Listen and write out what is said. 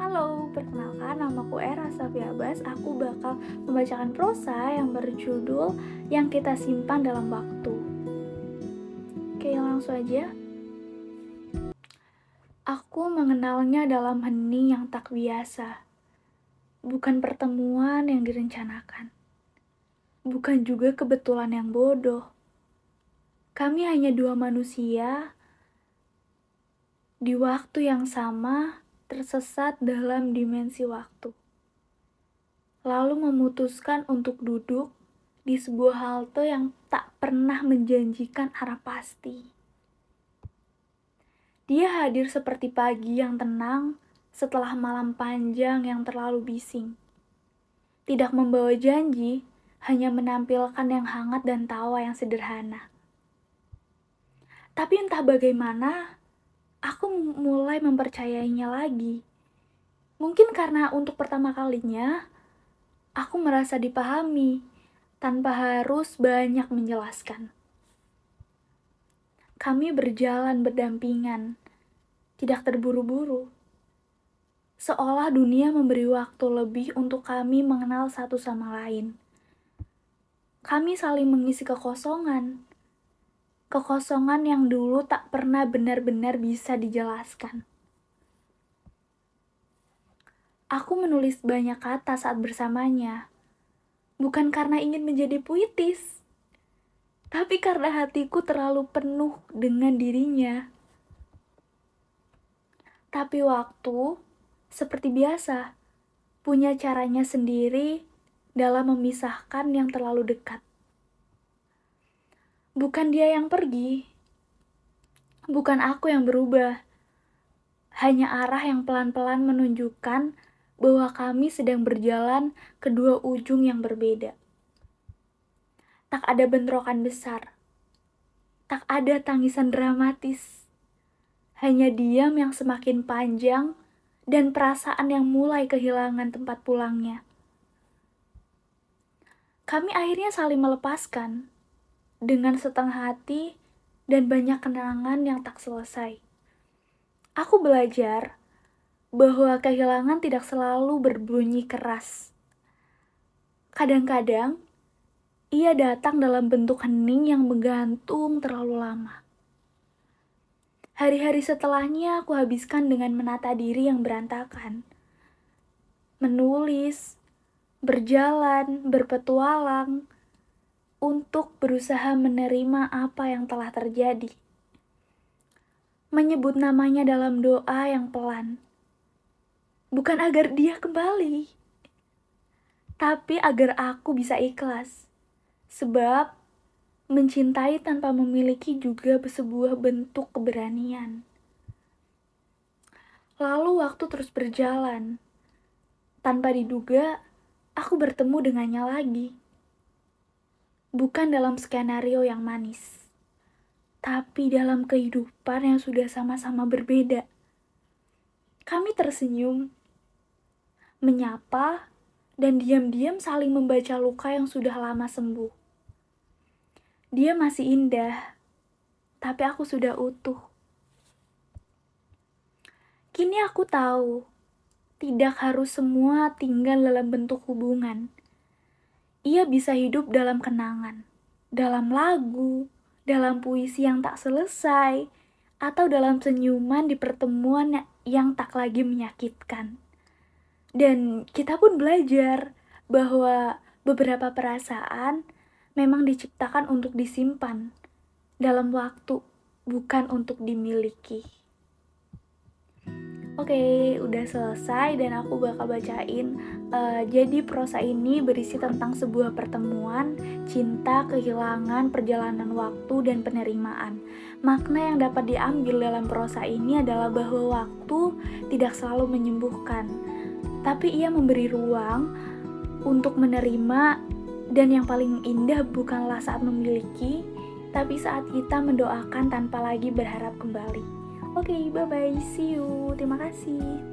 Halo, perkenalkan namaku Era Safiabas. Aku bakal membacakan prosa yang berjudul Yang Kita Simpan Dalam Waktu. Oke, langsung aja. Aku mengenalnya dalam hening yang tak biasa. Bukan pertemuan yang direncanakan. Bukan juga kebetulan yang bodoh. Kami hanya dua manusia di waktu yang sama, tersesat dalam dimensi waktu. Lalu memutuskan untuk duduk di sebuah halte yang tak pernah menjanjikan arah pasti. Dia hadir seperti pagi yang tenang setelah malam panjang yang terlalu bising. Tidak membawa janji, hanya menampilkan yang hangat dan tawa yang sederhana. Tapi entah bagaimana, aku mulai mempercayainya lagi. Mungkin karena untuk pertama kalinya, aku merasa dipahami tanpa harus banyak menjelaskan. Kami berjalan berdampingan, tidak terburu-buru. Seolah dunia memberi waktu lebih untuk kami mengenal satu sama lain. Kami saling mengisi kekosongan. Kekosongan yang dulu tak pernah benar-benar bisa dijelaskan. Aku menulis banyak kata saat bersamanya. Bukan karena ingin menjadi puitis, tapi karena hatiku terlalu penuh dengan dirinya. Tapi waktu, seperti biasa, punya caranya sendiri dalam memisahkan yang terlalu dekat. Bukan dia yang pergi, bukan aku yang berubah. Hanya arah yang pelan-pelan menunjukkan bahwa kami sedang berjalan ke dua ujung yang berbeda. Tak ada bentrokan besar, tak ada tangisan dramatis. Hanya diam yang semakin panjang dan perasaan yang mulai kehilangan tempat pulangnya. Kami akhirnya saling melepaskan dengan setengah hati dan banyak kenangan yang tak selesai. Aku belajar bahwa kehilangan tidak selalu berbunyi keras. Kadang-kadang, ia datang dalam bentuk hening yang menggantung terlalu lama. Hari-hari setelahnya aku habiskan dengan menata diri yang berantakan. Menulis, berjalan, berpetualang, untuk berusaha menerima apa yang telah terjadi. Menyebut namanya dalam doa yang pelan. Bukan agar dia kembali, tapi agar aku bisa ikhlas. Sebab mencintai tanpa memiliki juga sebuah bentuk keberanian. Lalu waktu terus berjalan. Tanpa diduga, aku bertemu dengannya lagi. Bukan dalam skenario yang manis, tapi dalam kehidupan yang sudah sama-sama berbeda. Kami tersenyum, menyapa, dan diam-diam saling membaca luka yang sudah lama sembuh. Dia masih indah, tapi aku sudah utuh. Kini aku tahu, tidak harus semua tinggal dalam bentuk hubungan. Ia bisa hidup dalam kenangan, dalam lagu, dalam puisi yang tak selesai, atau dalam senyuman di pertemuan yang tak lagi menyakitkan. Dan kita pun belajar bahwa beberapa perasaan memang diciptakan untuk disimpan dalam waktu, bukan untuk dimiliki. Oke, udah selesai dan aku bakal bacain. Jadi prosa ini berisi tentang sebuah pertemuan, cinta, kehilangan, perjalanan waktu, dan penerimaan. Makna yang dapat diambil dalam prosa ini adalah bahwa waktu tidak selalu menyembuhkan, tapi ia memberi ruang untuk menerima, dan yang paling indah bukanlah saat memiliki, tapi saat kita mendoakan tanpa lagi berharap kembali. Oke, bye-bye, see you, terima kasih.